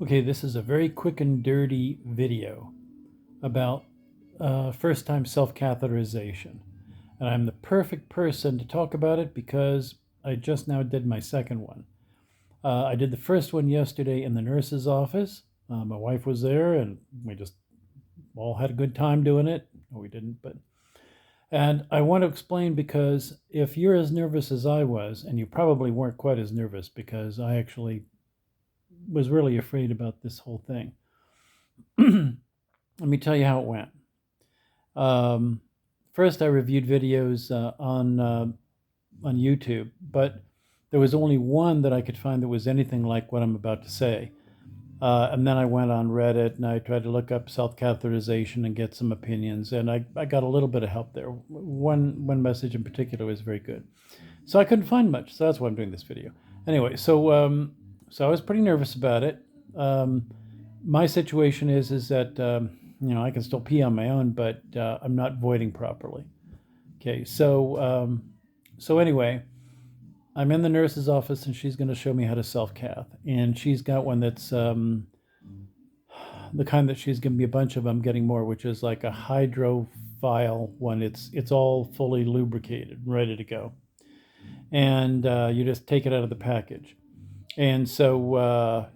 Okay, this is a very quick and dirty video about first-time self-catheterization. And I'm the perfect person to talk about it because I just now did my second one. I did the first one yesterday in the nurse's office. My wife was there and we just all had a good time doing it. No, we didn't, but. And I want to explain because if you're as nervous as I was, and you probably weren't quite as nervous because I actually was really afraid about this whole thing. Let me tell you how it went. Um, First, I reviewed videos on YouTube, but there was only one that I could find that was anything like what I'm about to say. And then I went on Reddit and I tried to look up self-catheterization and get some opinions, and I got a little bit of help there. One message in particular was very good. So I couldn't find much, so that's why I'm doing this video. Anyway, so I was pretty nervous about it. My situation is that I can still pee on my own, but I'm not voiding properly. Okay, so anyway, I'm in the nurse's office and she's going to show me how to self-cath, and she's got one that's the kind that she's given me a bunch of. I'm getting more, which is like a hydrophile one. It's all fully lubricated, ready to go, and you just take it out of the package. And so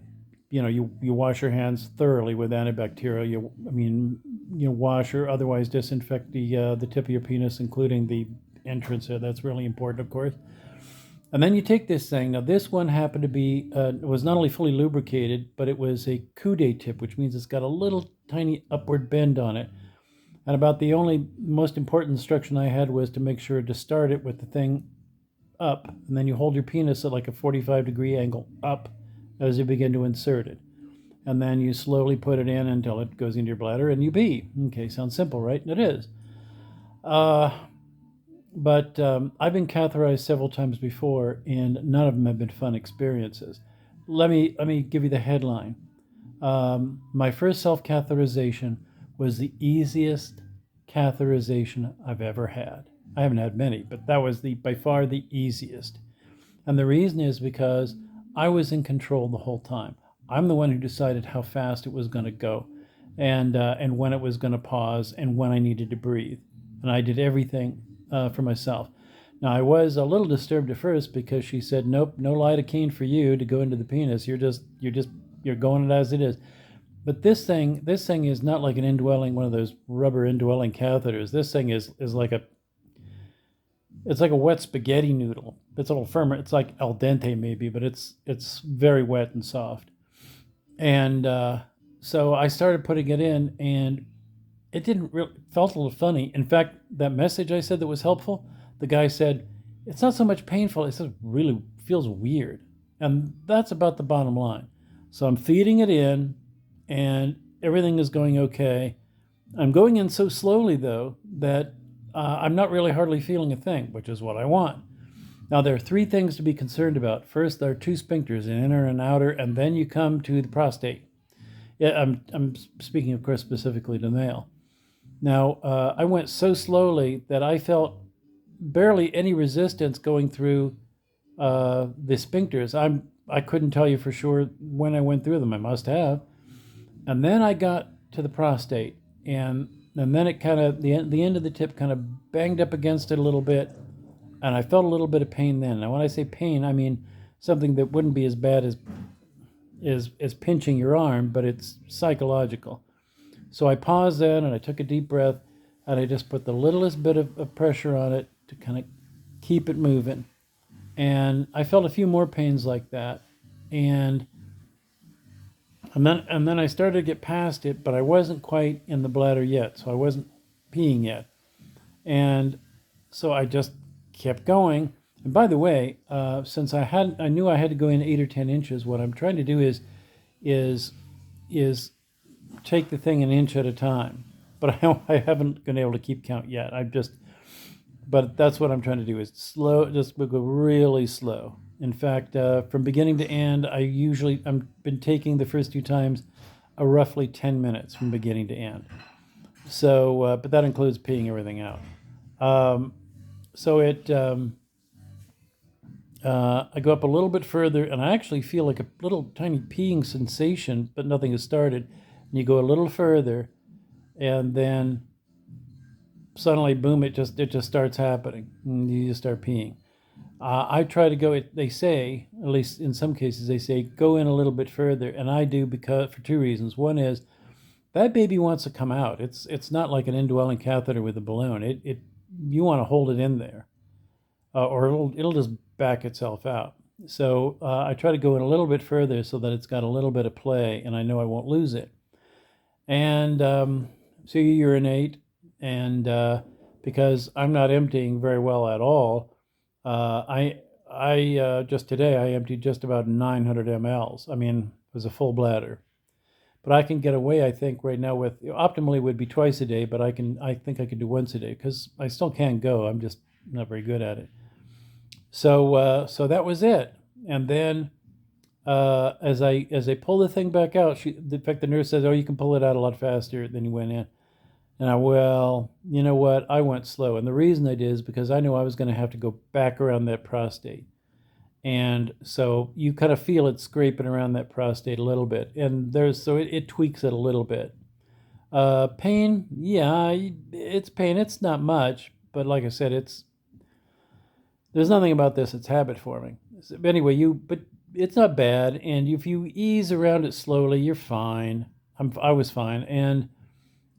you wash your hands thoroughly with antibacterial. You wash or otherwise disinfect the tip of your penis, including the entrance there. That's really important, of course. And then you take this thing. Now, this one happened to be was not only fully lubricated, but it was a coude tip, which means it's got a little tiny upward bend on it. And about the only most important instruction I had was to make sure to start it with the thing up, and then you hold your penis at like a 45-degree angle up as you begin to insert it. And then you slowly put it in until it goes into your bladder and you pee. Okay, sounds simple, right? And it is. But I've been catheterized several times before, and none of them have been fun experiences. Let me give you the headline. My first self-catheterization was the easiest catheterization I've ever had. I haven't had many, but that was by far the easiest. And the reason is because I was in control the whole time. I'm the one who decided how fast it was going to go, and when it was going to pause, and when I needed to breathe. And I did everything for myself. Now, I was a little disturbed at first because she said, "Nope, no lidocaine for you to go into the penis. You're going it as it is." But this thing is not like an indwelling, one of those rubber indwelling catheters. This thing is like it's like a wet spaghetti noodle. It's a little firmer. It's like al dente maybe, but it's very wet and soft. And so I started putting it in, and it didn't really felt a little funny. In fact, that message I said that was helpful, the guy said, "It's not so much painful. It just really feels weird." And that's about the bottom line. So I'm feeding it in, and everything is going okay. I'm going in so slowly, though, that I'm not really hardly feeling a thing, which is what I want. Now, there are three things to be concerned about. First, there are two sphincters, an inner and outer, and then you come to the prostate. Yeah, I'm speaking, of course, specifically to male. Now, I went so slowly that I felt barely any resistance going through the sphincters. I couldn't tell you for sure when I went through them. I must have. And then I got to the prostate, and then it kind of the end of the tip kind of banged up against it a little bit, and I felt a little bit of pain then. Now, when I say pain, I mean something that wouldn't be as bad as pinching your arm, but it's psychological. So I paused then, and I took a deep breath, and I just put the littlest bit of pressure on it to kind of keep it moving. And I felt a few more pains like that, and then I started to get past it, but I wasn't quite in the bladder yet, so I wasn't peeing yet. And so I just kept going. And by the way, since I knew I had to go in 8 or 10 inches, what I'm trying to do is take the thing an inch at a time. But I haven't been able to keep count yet. But that's what I'm trying to do, is slow, just go really slow. In fact, from beginning to end, I'm been taking the first two times roughly 10 minutes from beginning to end. So, but that includes peeing everything out. So I go up a little bit further, and I actually feel like a little tiny peeing sensation, but nothing has started. And you go a little further, and then suddenly, boom! It just starts happening, and you just start peeing. I try to go. They say, at least in some cases, they say go in a little bit further, and I do because for two reasons. One is that baby wants to come out. It's not like an indwelling catheter with a balloon. It you want to hold it in there, or it'll just back itself out. So I try to go in a little bit further so that it's got a little bit of play, and I know I won't lose it. And so you urinate, and because I'm not emptying very well at all, I just today I emptied just about 900 mLs. I mean, it was a full bladder. But I can get away, I think, right now with optimally would be twice a day, but I think I could do once a day because I still can go. I'm just not very good at it. So that was it. And then as I pull the thing back out, in fact, the nurse says, "Oh, you can pull it out a lot faster than you went in." And well, you know what? I went slow, and the reason I did is because I knew I was going to have to go back around that prostate. And so you kind of feel it scraping around that prostate a little bit, and it tweaks it a little bit. Pain, yeah, it's pain. It's not much, but like I said, there's nothing about this that's habit forming. So anyway, but it's not bad, and if you ease around it slowly, you're fine. I was fine, and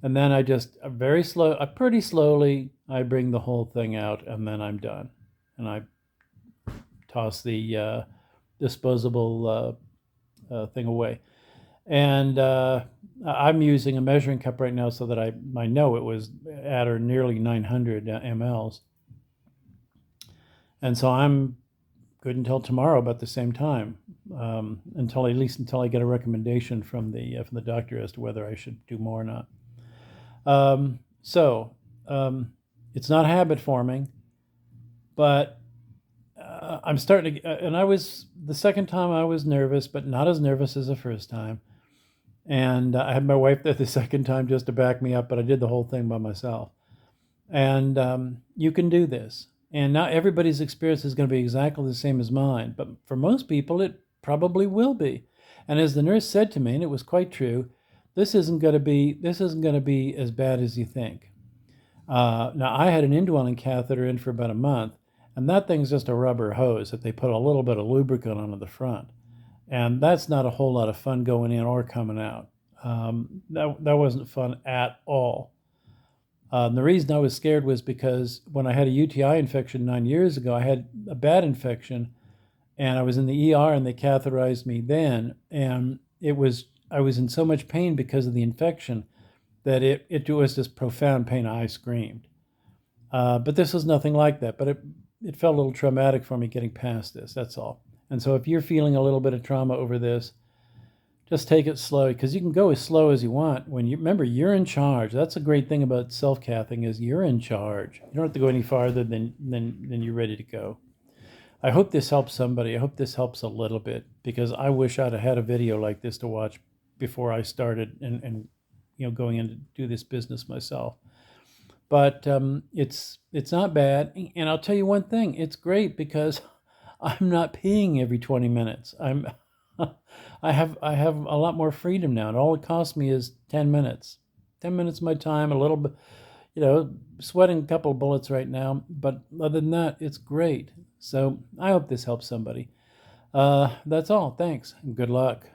then I just pretty slowly, I bring the whole thing out, and then I'm done, and I toss the disposable thing away. And I'm using a measuring cup right now so that I know it was at or nearly 900 mLs. And so I'm good until tomorrow about the same time, until I get a recommendation from the doctor as to whether I should do more or not. So it's not habit forming, but I'm starting to, and the second time I was nervous, but not as nervous as the first time. And I had my wife there the second time just to back me up, but I did the whole thing by myself. And you can do this. And not everybody's experience is going to be exactly the same as mine, but for most people, it probably will be. And as the nurse said to me, and it was quite true, this isn't going to be as bad as you think. Now, I had an indwelling catheter in for about a month, and that thing's just a rubber hose that they put a little bit of lubricant on the front. And that's not a whole lot of fun going in or coming out. That wasn't fun at all. The reason I was scared was because when I had a UTI infection 9 years ago, I had a bad infection, and I was in the ER, and they catheterized me then, and I was in so much pain because of the infection that it was just profound pain. I screamed. But this was nothing like that. But it felt a little traumatic for me getting past this. That's all. And so if you're feeling a little bit of trauma over this, just take it slow, because you can go as slow as you want. Remember, you're in charge. That's a great thing about self-cathing is you're in charge. You don't have to go any farther than you're ready to go. I hope this helps somebody. I hope this helps a little bit, because I wish I'd have had a video like this to watch before I started and going in to do this business myself. But it's not bad. And I'll tell you one thing, it's great because I'm not peeing every 20 minutes. I have a lot more freedom now, and all it costs me is 10 minutes. 10 minutes of my time, a little bit, sweating a couple of bullets right now, but other than that, it's great. So I hope this helps somebody. That's all. Thanks, and good luck.